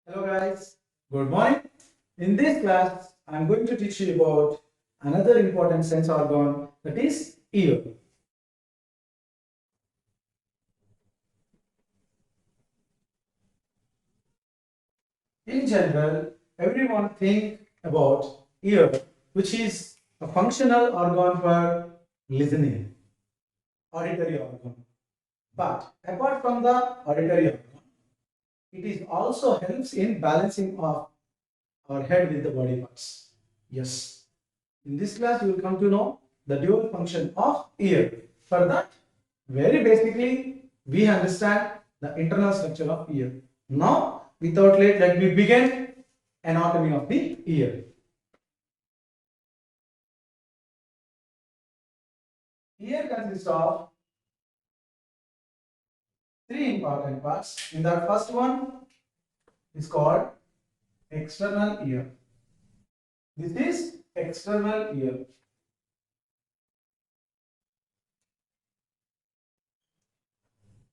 Hello guys, good morning. In this class, I am going to teach you about another important sense organ, that is ear. In general, everyone think about ear, which is a functional organ for listening, auditory organ. But apart from the auditory organ, it is also helps in balancing of our head with the body parts. Yes. In this class, you will come to know the dual function of ear. For that, very basically, we understand the internal structure of ear. Now, without late, let me begin anatomy of the ear. Ear consists of three important parts. In that first one is called external ear. This is external ear.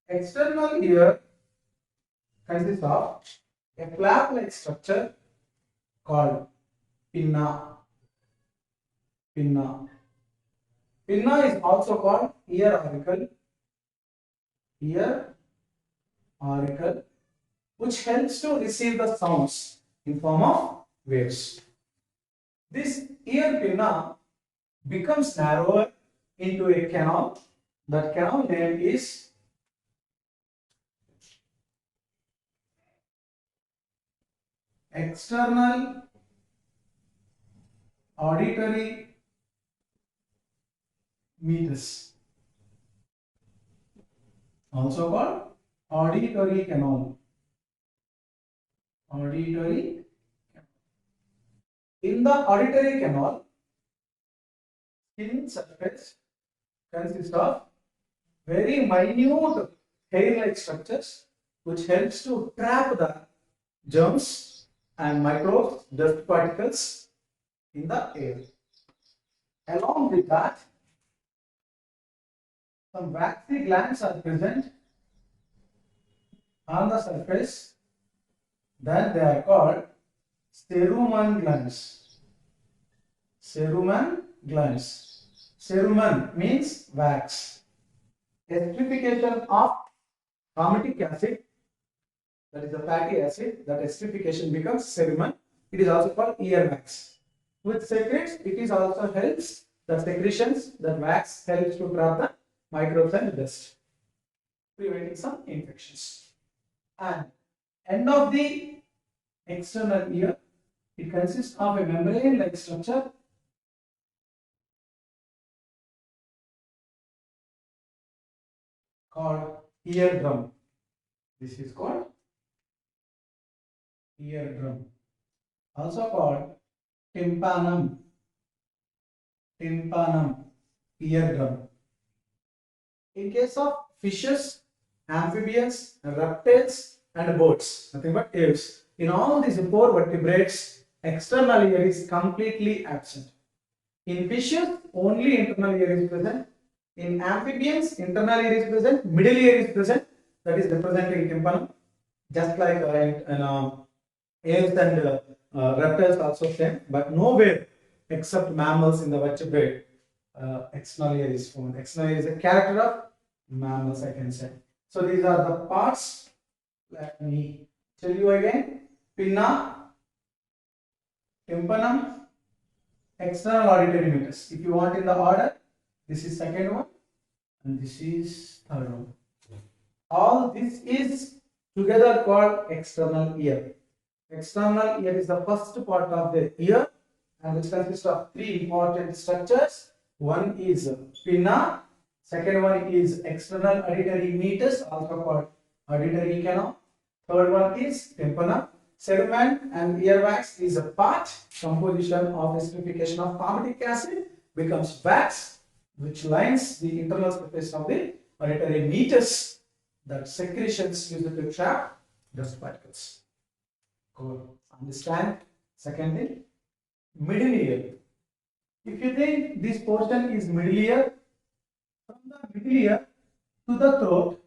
External ear consists of a flap-like structure called pinna. Pinna. Pinna is also called ear auricle, which helps to receive the sounds in form of waves. This ear pinna becomes narrower into a canal. That canal name is external auditory meatus, also called auditory canal. Auditory. In the auditory canal, skin surface consists of very minute hair-like structures which helps to trap the germs and microbes, dust particles in the air. Along with that, some waxy glands are present on the surface. Then they are called cerumen glands. Cerumen glands. Cerumen means wax. Esterification of formic acid, that is a fatty acid, that esterification becomes cerumen. It is also called earwax. With secretes, it is also helps the secretions, that wax helps to trap the microbes and dust, preventing some infections. And end of the external ear, it consists of a membrane-like structure called eardrum. This is called eardrum, also called tympanum. Tympanum, eardrum. In case of fishes, amphibians, reptiles, and birds, nothing but apes, in all these four vertebrates, external ear is completely absent. In fishes, only internal ear is present. In amphibians, internal ear is present, middle ear is present, that is representing tympanum. Just like apes and reptiles also same, but nowhere except mammals in the vertebrate external ear is found. External ear is a character of mammals, I can say. So these are the parts. Let me tell you again. Pinna, tympanum, external auditory meatus. If you want in the order, this is second one and this is third one. All this is together called external ear. External ear is the first part of the ear and which consists of three important structures. One is pinna, second one is external auditory meatus, also called auditory canal. Third one is tympanum. Cerumen and earwax is a part composition of esterification of formic acid becomes wax, which lines the internal surface of the auditory meatus, that secretions used to trap dust particles. Cool. Understand? Second thing, middle ear. If you think this portion is middle ear, from the middle ear to the throat,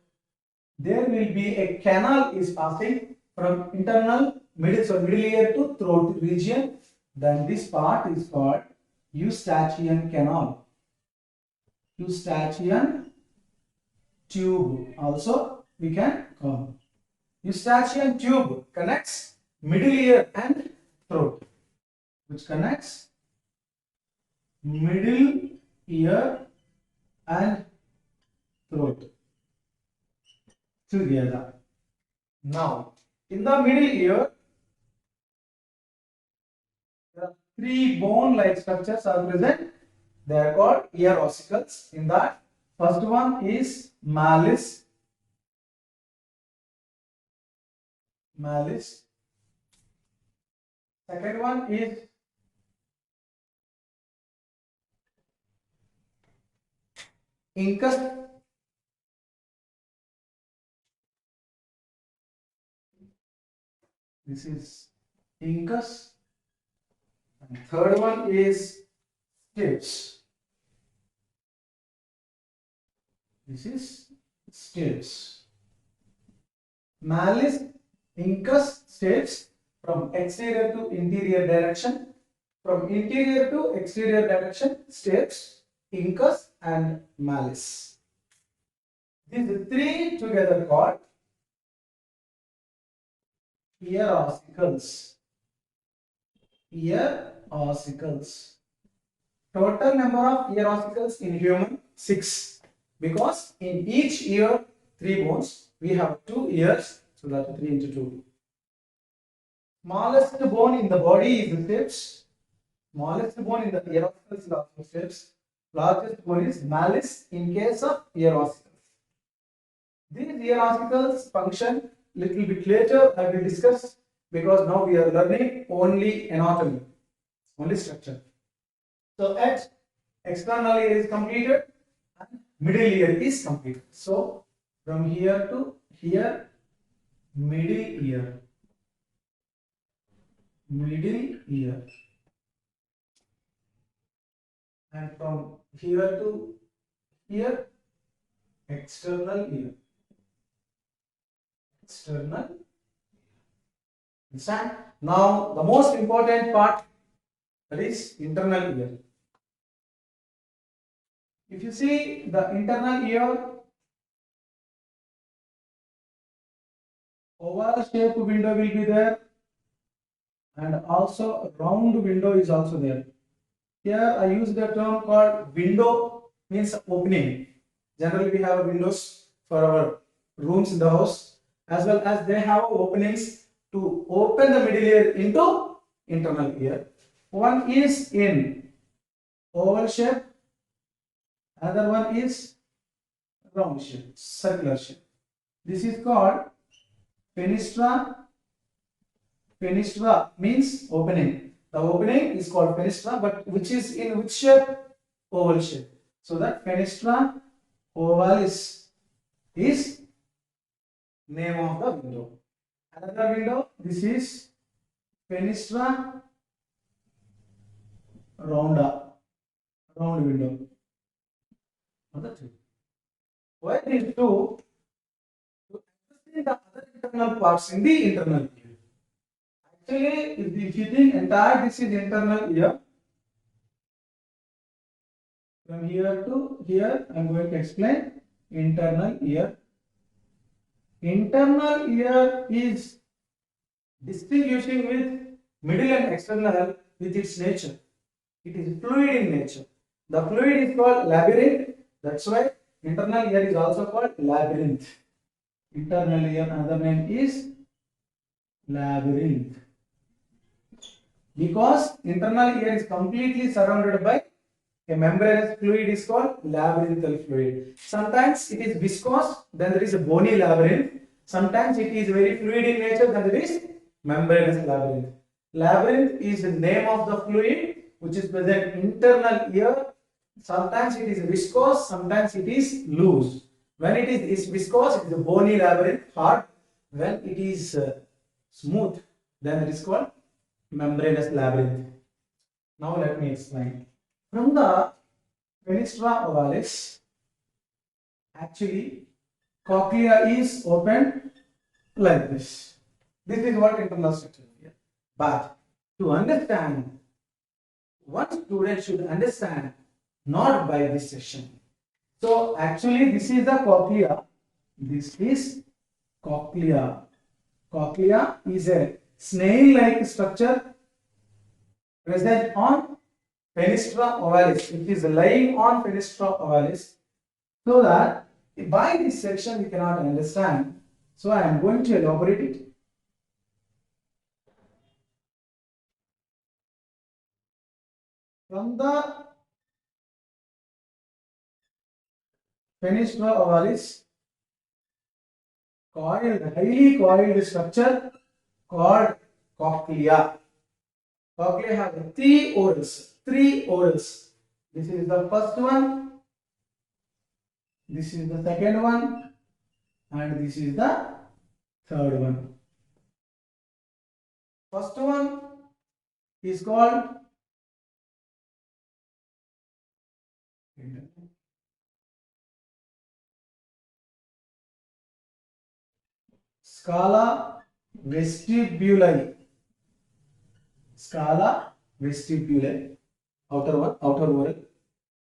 there will be a canal is passing. from middle ear to throat region, then this part is called Eustachian canal. Eustachian tube also we can call. Eustachian tube connects middle ear and throat, which connects middle ear and throat together. Now, in the middle ear, there are three bone-like structures are present. They are called ear ossicles. In that, first one is malleus. Second one is incus. This is incus. And third one is stapes. This is stapes. Malleus, incus, stapes from exterior to interior direction. From interior to exterior direction, stapes, incus and malleus. These three together called ear ossicles. Ear ossicles. Total number of ear ossicles in human 6, because in each ear 3 bones. We have 2 ears, so that 3 into 2. Smallest bone in the body is the stapes. Smallest bone in the ear ossicles is also stapes. Largest bone is malleus in case of ear ossicles. These ear ossicles function little bit later. I will discuss, because now we are learning only anatomy, only structure. So at external ear is completed and middle ear is completed. So from here to here, middle ear, and from here to here, external ear. Understand? Now the most important part, that is internal ear. If you see the internal ear, oval shaped window will be there, and also round window is also there. Here I use the term called window, means opening. Generally we have windows for our rooms in the house, as well as they have openings to open the middle ear into internal ear. One is in oval shape, another one is round shape, circular shape. This is called fenestra. Fenestra means opening. The opening is called fenestra, but which is in which shape? Oval shape. So that fenestra ovalis is name of the window. Another window, this is fenestra rounda, round window. Why these two? To understand the other internal parts in the internal ear. Actually, if you think entire this is internal ear, from here to here, I am going to explain internal ear. Internal ear is distinguishing with middle and external with its nature. It is fluid in nature. The fluid is called labyrinth. That's why internal ear is also called labyrinth. Internal ear, another name is labyrinth. Because internal ear is completely surrounded by a membranous fluid is called labyrinthal fluid. Sometimes it is viscous, then there is a bony labyrinth. Sometimes it is very fluid in nature, then there is membranous labyrinth. Labyrinth is the name of the fluid which is present internal ear. Sometimes it is viscous, sometimes it is loose. When it is viscous, it is a bony labyrinth, hard. When it is smooth, then it is called membranous labyrinth. Now let me explain. From the fenestra ovalis, actually cochlea is opened like this. This is what internal structure here. But to understand, one student should understand not by this section. So actually this is the cochlea. This is cochlea. Cochlea is a snail-like structure present on fenestra ovalis. It is lying on fenestra ovalis. So that by this section we cannot understand. So I am going to elaborate it. From the fenestra ovalis, coiled, highly coiled structure called cochlea. Cochlea have three orals. Three orals. This is the first one. This is the second one, and this is the third one. First one is called scala vestibuli. Scala vestibuli. Outer one, outer oral.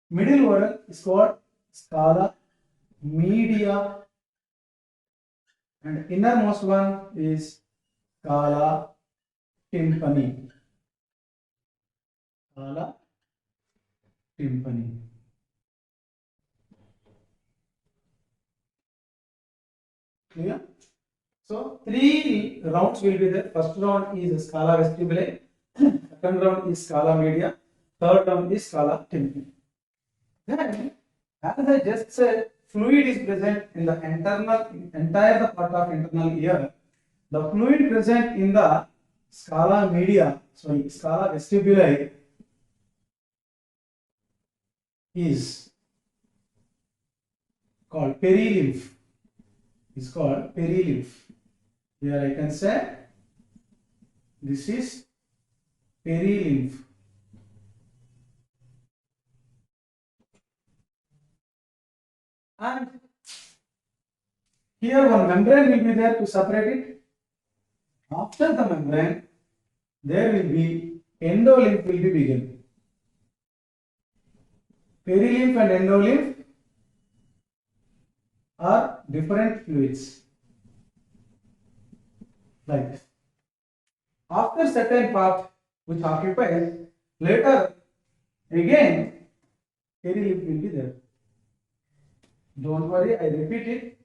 Middle oral is called scala media, and innermost one is scala tympani. Scala tympani. Clear? So three rounds will be there. First round is scala vestibuli, second round is scala media, third round is scala tympani. Then, as I just said, fluid is present in the entire part of internal ear. The fluid present in the scala media, sorry, scala vestibuli is called perilymph. Is called perilymph. Here I can say this is perilymph. And here one membrane will be there to separate it. After the membrane, there will be endolymph will be begin. Perilymph and endolymph are different fluids. Like this. After certain part which occupies, later again perilymph will be there. Don't worry, I repeat it.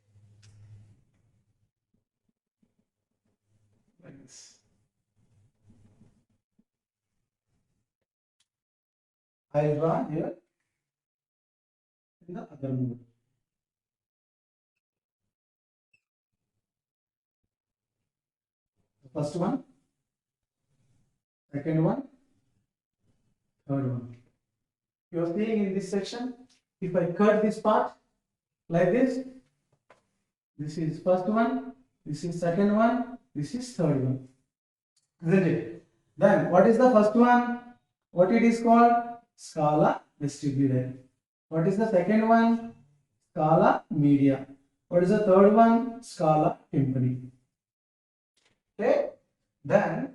Like this. I will draw here in the other mode. The first one, second one, third one. You are seeing in this section, if I cut this part like this is first one, this is second one, this is third one. Isn't it? Then what is the first one? What it is called? Scala vestibuli. What is the second one? Scala media. What is the third one? Scala tympani. Okay. Then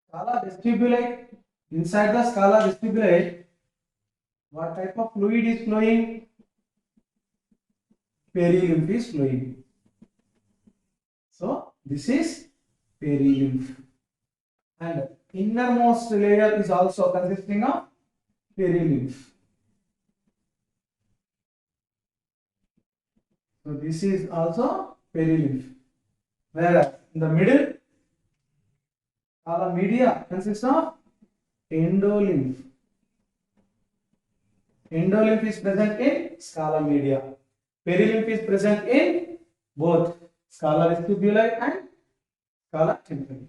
scala vestibuli. Inside the scala vestibuli, what type of fluid is flowing? Perilymph is flowing. So this is perilymph, and innermost layer is also consisting of perilymph. So this is also perilymph. Whereas in the middle, scala media consists of endolymph. Endolymph is present in scala media. Perilymph is present in both scala vestibuli and scala tympani.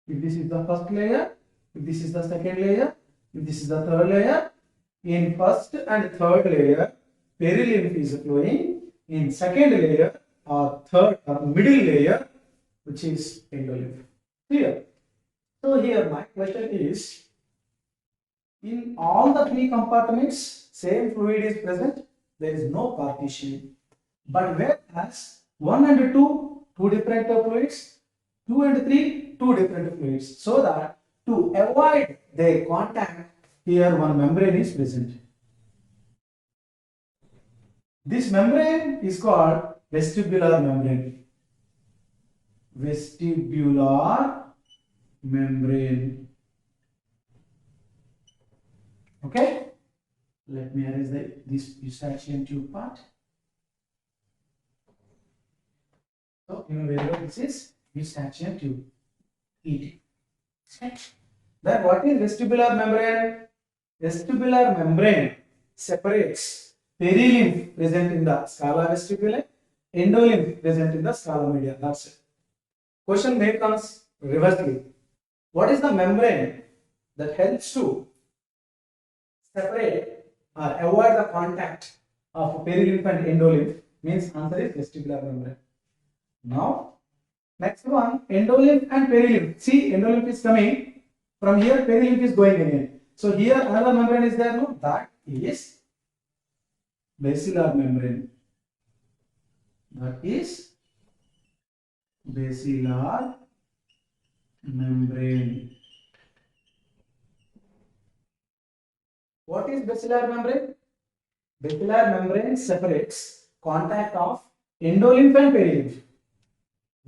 If this is the first layer, if this is the second layer, if this is the third layer, in first and third layer, perilymph is flowing. In second layer or third or middle layer, which is endolymph. Clear? So here my question is, in all the three compartments, same fluid is present. There is no partition. But whereas 1 and 2 two different fluids, 2 and 3, two different fluids. So that to avoid their contact, here one membrane is present. This membrane is called vestibular membrane. Vestibular membrane. Okay? Let me erase this Eustachian tube part. So, you know whether this is Eustachian tube. ET. Then what is vestibular membrane? Vestibular membrane separates perilymph present in the scala vestibulae, endolymph present in the scala media. That's it. Question may comes reversely. What is the membrane that helps to separate or avoid the contact of perilymph and endolymph? Means answer is vestibular membrane. Now, next one, endolymph and perilymph. See, endolymph is coming from here, perilymph is going in. So here another membrane is there, no? That is basilar membrane. That is basilar membrane. What is basilar membrane? Basilar membrane separates contact of endolymph and perilymph.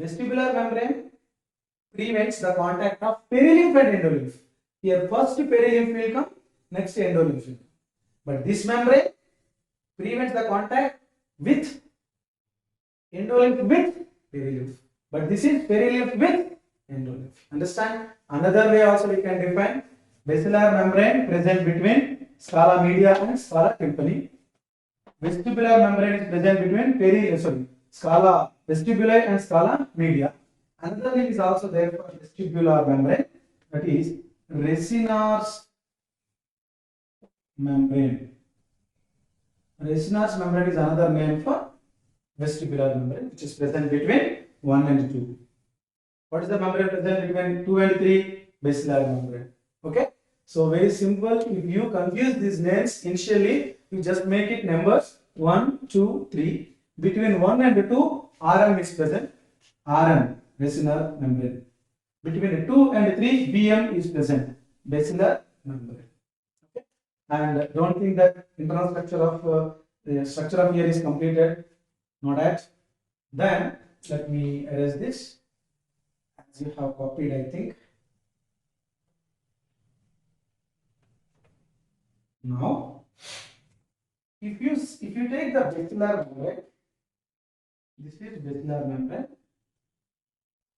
Vestibular membrane prevents the contact of perilymph and endolymph. Here first perilymph will come, next endolymph will come. But this membrane prevents the contact with endolymph with perilymph. But this is perilymph with endolymph. Understand? Another way also we can define basilar membrane present between scala media and scala tympani. Vestibular membrane is present between scala vestibuli and scala media. Another name is also there for vestibular membrane, that is Resinar's membrane. Resinar's membrane is another name for vestibular membrane, which is present between 1 and 2. What is the membrane present between 2 and 3? Basilar membrane. Okay. So very simple. If you confuse these names initially, you just make it numbers 1, 2, 3. Between 1 and 2, RM is present. RM, Resinar membrane. Between 2 and 3, BM is present. Basilar membrane. Okay. And don't think that internal structure of the structure of here is completed. Not yet. Then let me erase this. As you have copied, I think. Now, if you take the basilar membrane, this is basilar membrane.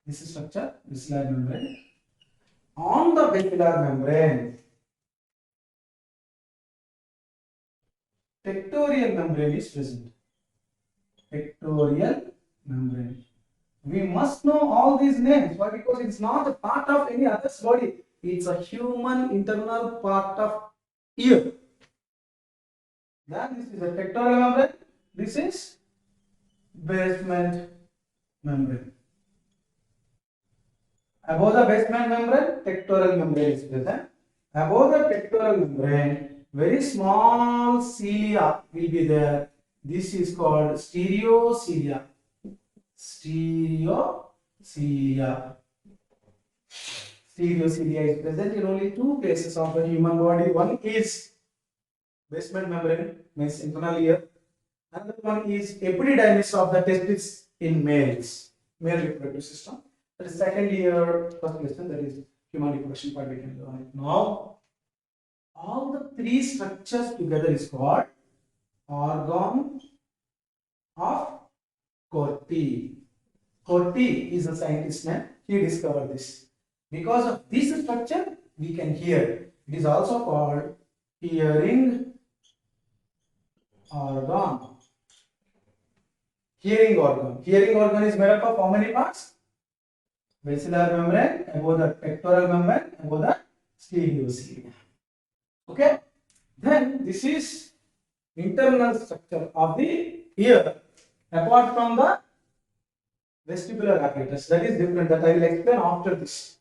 This is structure, basilar membrane. On the basilar membrane, pectoral membrane is present. Pectoral membrane. We must know all these names. Why? Because it's not a part of any other's body. It's a human internal part of ear. Then this is a pectoral membrane. This is basement membrane. Above the basement membrane, pectoral membrane is present. Above the pectoral membrane, very small cilia will be there. This is called stereocilia. Stereocilia. Stereocilia is present in only two places of the human body. One is basement membrane, means internal ear. Another one is epididymis of the testis in males, male reproductive system. That is second year first lesson, that is human reproduction part we can learn it. Now, all the three structures together is called organ of Corti. Corti is a scientist name. He discovered this. Because of this structure, we can hear. It is also called hearing organ. Hearing organ. Hearing organ is made up of how many parts? Basilar membrane, above the pectoral membrane, above the stereocilia. Okay. Then this is internal structure of the ear. Apart from the vestibular apparatus, that is different. That I will explain after this.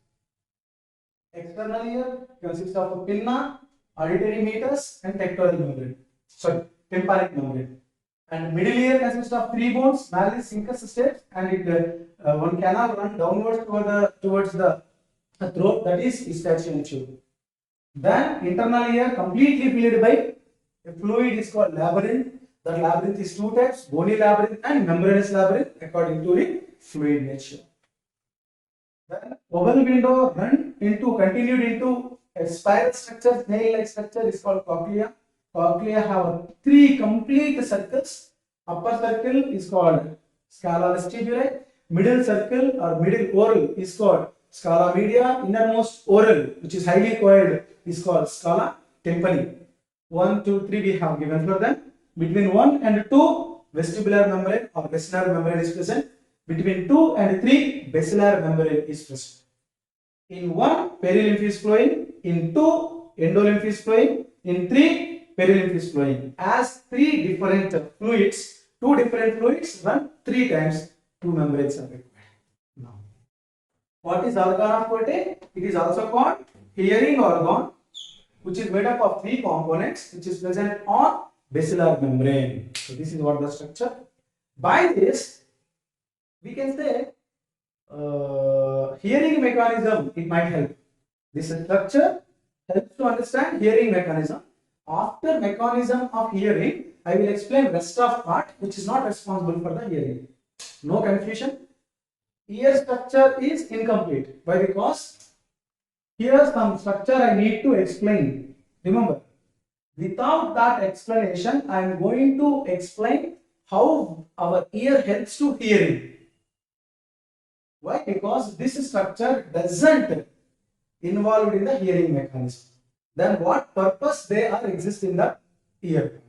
External ear consists of a pinna, auditory meatus, and pectoral membrane. Sorry, tympanic membrane. And middle ear consists of three bones, malleus, incus, stapes, and one canal run downwards towards the throat, that is eustachian tube. Then internal ear completely filled by a fluid is called labyrinth. The labyrinth is two types, bony labyrinth and membranous labyrinth according to the fluid nature. Then oval window continued into a spiral structure, snail-like structure is called cochlea. Cochlea have three complete circles. Upper circle is called scala vestibuli. Middle circle or middle oral is called scala media. Innermost oral, which is highly coiled, is called scala tympani. 1, 2, 3 we have given for them. Between 1 and 2, vestibular membrane or vesicular membrane is present. Between 2 and 3, basilar membrane is present. In 1, perilymph is flowing. In 2, endolymph is flowing. In 3, perilymph is flowing. As two different fluids run 3 times, 2 membranes are required. Now, what is organ of Corte? It is also called hearing organ, which is made up of 3 components, which is present on basilar membrane. So this is what the structure. By this, we can say hearing mechanism, it might help. This structure helps to understand hearing mechanism. After mechanism of hearing, I will explain rest of part which is not responsible for the hearing. No confusion. Ear structure is incomplete. Why? Because here some structure I need to explain. Remember, without that explanation, I am going to explain how our ear helps to hearing. Why? Because this structure doesn't involved in the hearing mechanism. Then what purpose they are exist in the ear?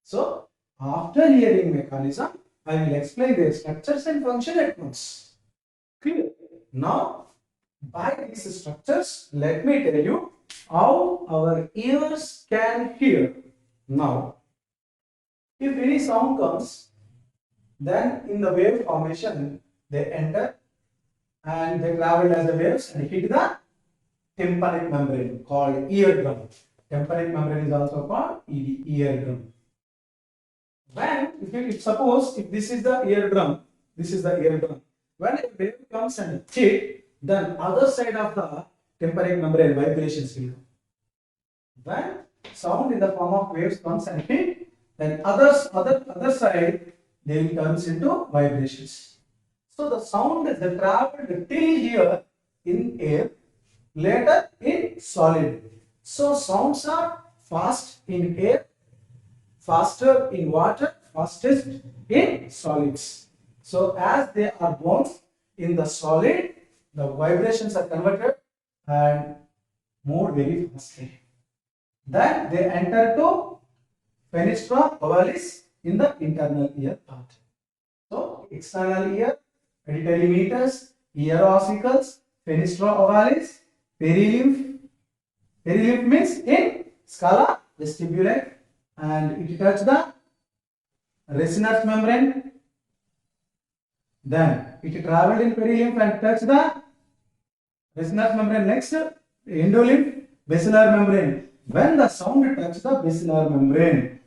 So after hearing mechanism, I will explain their structures and function at once. Clear? Now, by these structures, let me tell you how our ears can hear. Now, if any sound comes, then in the wave formation, they enter and they travel as the waves and hit the tympanic membrane called eardrum. Tympanic membrane is also called eardrum. When, suppose if this is the eardrum, when a wave comes and hit, then other side of the tympanic membrane vibrations will come. When sound in the form of waves comes and hit, then other side they will turns into vibrations. So the sound is traveled till here in air, later in solid. So sounds are fast in air, faster in water, fastest in solids. So as they are born in the solid, the vibrations are converted and moved very fastly. Then they enter to fenestra ovalis in the internal ear part. So external ear, auditory meters, ear ossicles, fenestra ovalis, perilymph. Perilymph means in scala vestibuli, and it touches the Resinus membrane. Then it traveled in perilymph and touched the Resinus membrane. Next, endolymph, basilar membrane. When the sound touches the basilar membrane,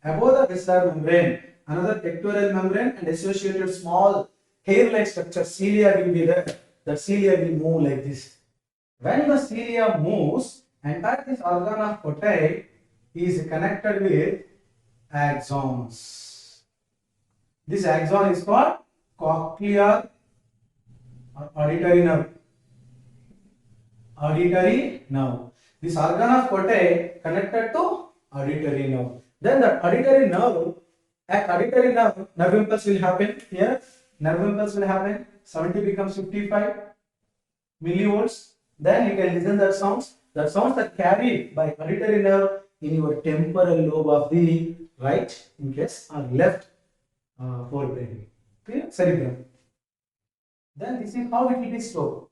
above the basilar membrane, another pectoral membrane and associated small hair-like structure, cilia will be there. The cilia will move like this. When the cilia moves, entire this organ of Corte is connected with axons. This axon is called cochlear or auditory nerve. This organ of Corte connected to auditory nerve. Then the auditory nerve, nerve impulse will happen here. Nerve impulse will happen. 70 becomes 55 millivolts. Then you can listen that sounds. The sounds are carried by auditory nerve in your temporal lobe of the right, in case, or left forebrain. Clear? Cerebrum. Then this is how it will be stored.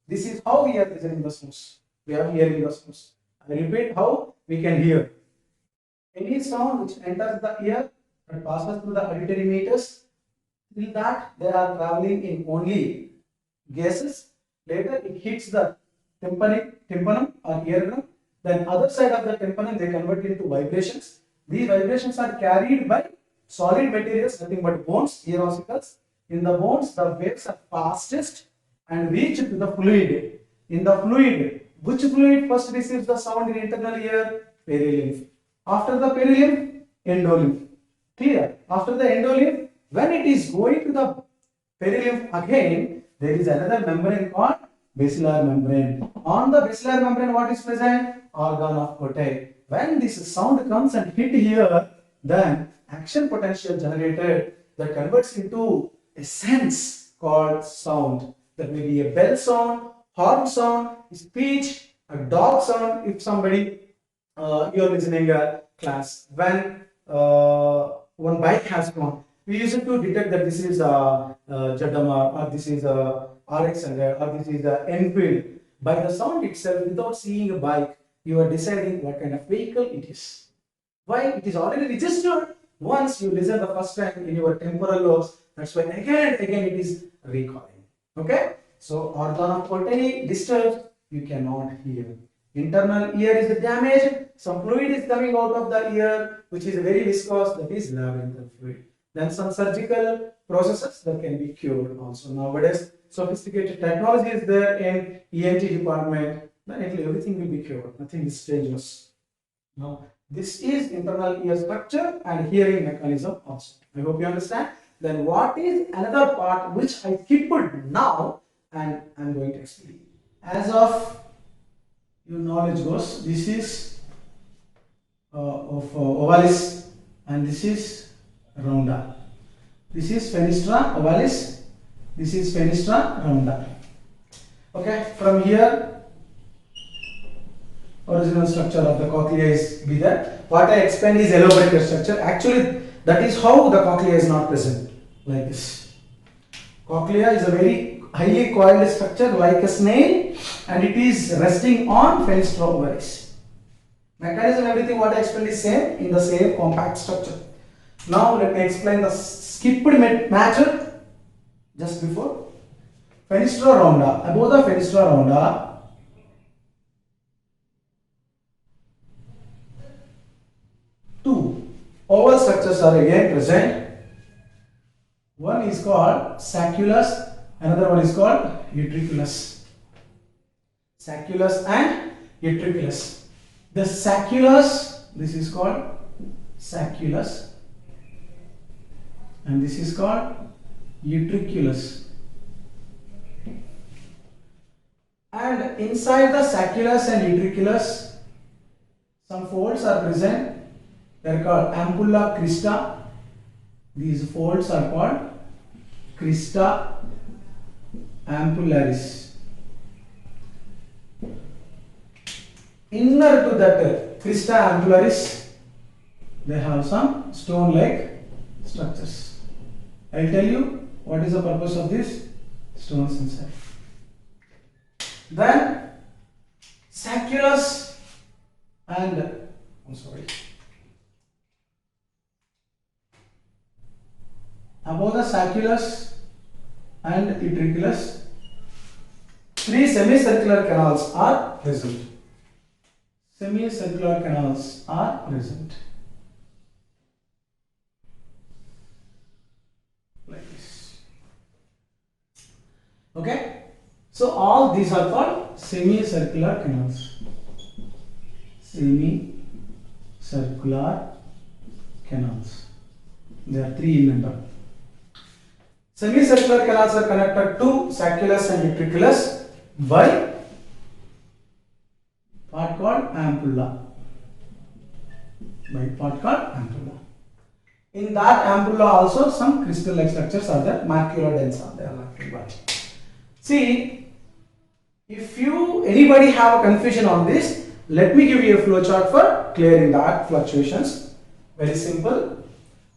This is how we are listening the sounds. We are hearing the sounds. I repeat how we can hear. Any sound which enters the ear and passes through the auditory meters, till that they are traveling in only gases. Later it hits the tympanum or eardrum. Then other side of the tympanum they convert into vibrations. These vibrations are carried by solid materials, nothing but bones, ear ossicles. In the bones, the waves are fastest and reach to the fluid. In the fluid, which fluid first receives the sound in internal ear? Perilymph. After the perilymph, endolymph. Clear? After the endolymph, when it is going to the perilymph again, there is another membrane called basilar membrane. On the basilar membrane, what is present? Organ of Cortei. When this sound comes and hit here, then action potential generated that converts into a sense called sound. That may be a bell sound, horn sound, speech, a dog sound. If somebody you're listening a class, when one bike has gone, we use it to detect that this is a Jadama or this is a RX100 or this is a Enfield. By the sound itself, without seeing a bike, you are deciding what kind of vehicle it is. Why? It is already registered. Once you listen the first time in your temporal lobes, that's why again and again it is recalling. Okay? So organ of Cortei disturbed, you cannot hear. Internal ear is damaged, some fluid is coming out of the ear, which is very viscous, that is labyrinthal fluid. Then some surgical processes that can be cured also. Nowadays, sophisticated technology is there in ENT department, then everything will be cured, nothing is dangerous. Now, this is internal ear structure and hearing mechanism also. I hope you understand. Then what is another part which I skipped now and I am going to explain. As of your knowledge goes, this is of ovalis and this is rounda. This is fenestra ovalis, this is fenestra rounda. Okay, from here original structure of the cochlea is be there. What I explained is elaborated structure. Actually, that is how the cochlea is not present like this. Cochlea is a very highly coiled structure like a snail and it is resting on fenestra ovalis. Mechanism, everything what I explained is same in the same compact structure. Now let me explain the skipped matter just before. Fenestra rounda. Above the fenestra rounda, two oval structures are again present. One is called sacculus, another one is called utriculus. Sacculus and utriculus. The sacculus, this is called sacculus and this is called utriculus. And inside the sacculus and utriculus, some folds are present. They are called ampulla crista. These folds are called crista ampullaris. Inner to that crista ampullaris, they have some stone-like structures. I will tell you what is the purpose of these stones inside. Then sacculus and above the sacculus and utriculus, three semicircular canals are present. Semicircular canals are present. Like this. Okay? So all these are called semicircular canals. Semicircular canals. There are three in number. Semicircular canals are connected to sacculus and utriculus by part called ampulla. In that ampulla also some crystal-like structures are there, macula densa are there. See, if anybody have a confusion on this, let me give you a flow chart for clearing that fluctuations. Very simple.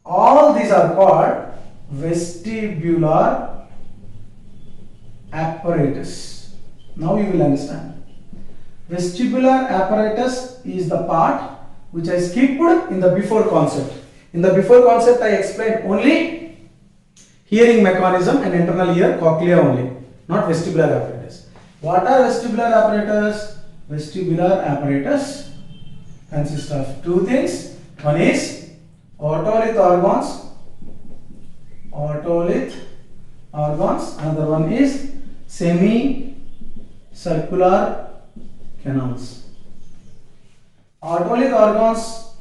All these are called vestibular apparatus. Now you will understand. Vestibular apparatus is the part which I skipped in the before concept. In the before concept I explained only hearing mechanism and internal ear cochlea only, not vestibular apparatus. What are vestibular apparatus? Vestibular apparatus consists of two things: One is otolith organs, another one is semicircular canals. Otolith organs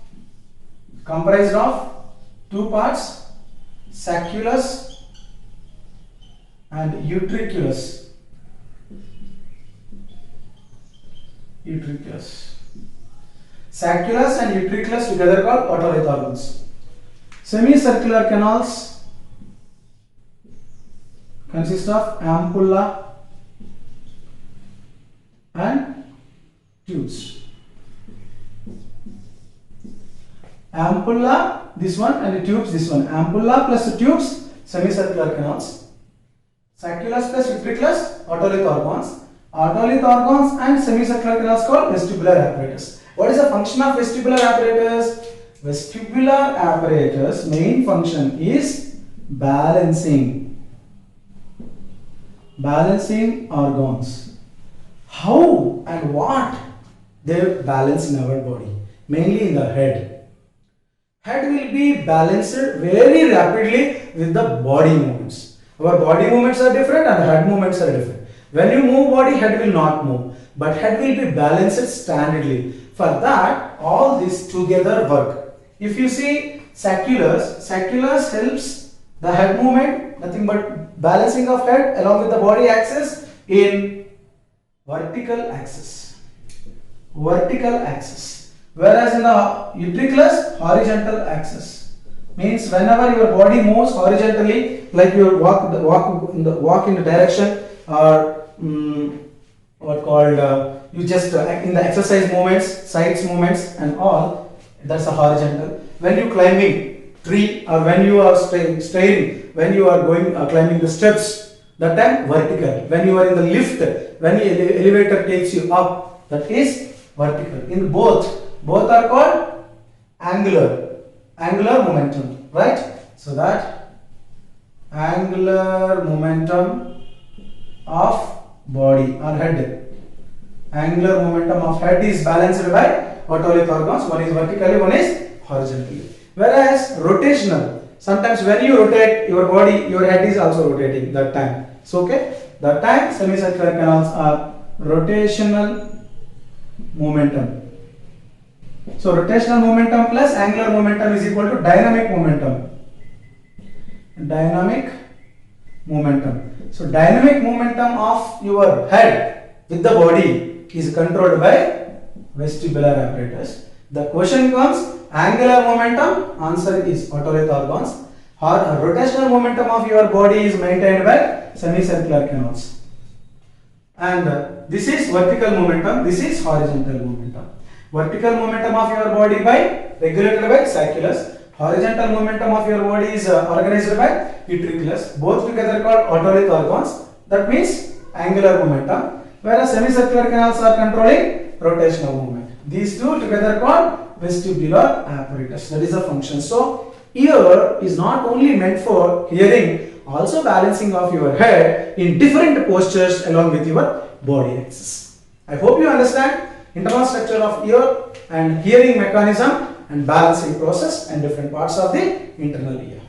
comprised of two parts, sacculus and utriculus. Sacculus and utriculus together called otolith organs. Semicircular canals consist of ampulla and tubes. Ampulla, this one, and the tubes, this one. Ampulla plus the tubes, semicircular canals. Sacculus plus utriculus, otolith organs. Otolith organs and semicircular canals called vestibular apparatus. What is the function of vestibular apparatus? Vestibular apparatus main function is balancing organs. How and what they balance in our body? Mainly in the head. Head will be balanced very rapidly with the body movements. Our body movements are different and head movements are different. When you move body, head will not move, but head will be balanced standardly. For that, all this together work. If you see sacculus helps the head movement, nothing but balancing of head along with the body axis in vertical axis. Whereas in the utriculus, horizontal axis. Means whenever your body moves horizontally, like you walk in the direction, or you just in the exercise movements, sides movements and all, that's a horizontal. When you climbing tree or when you are staying, when you are going climbing the steps, that time vertical. When you are in the lift, when the elevator takes you up, that is vertical. In both are called angular momentum, right? So that angular momentum of body or head. Angular momentum of head is balanced by otolith organs. One is vertically, one is horizontally. Whereas rotational, sometimes when you rotate your body, your head is also rotating that time. So okay, that time semicircular canals are rotational momentum. So rotational momentum plus angular momentum is equal to dynamic momentum. So dynamic momentum of your head with the body is controlled by vestibular apparatus. The question comes, angular momentum, answer is otolith organs. Rotational momentum of your body is maintained by semicircular canals. And this is vertical momentum, this is horizontal momentum. Vertical momentum of your body regulated by sacculus. Horizontal momentum of your body is organized by utriculus. Both together called otolith organs. That means angular momentum. Whereas semicircular canals are controlling rotational movement. These two together called vestibular apparatus. That is the function. So ear is not only meant for hearing, also balancing of your head in different postures along with your body axis. I hope you understand internal structure of ear and hearing mechanism and balancing process and different parts of the internal ear.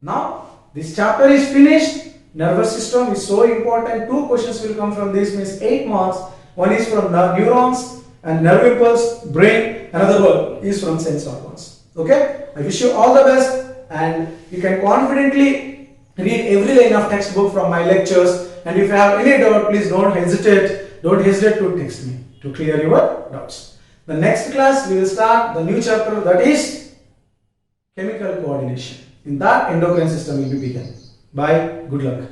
Now this chapter is finished. Nervous system is so important. 2 questions will come from this, means 8 marks. One is from neurons and nerve impulse, brain. Another one is from sense organs. Okay, I wish you all the best, and you can confidently read every line of textbook from my lectures. And if you have any doubt, please don't hesitate to text me to clear your doubts. The next class we will start the new chapter, that is chemical coordination. In that, endocrine system will be begun. Bye. Good luck.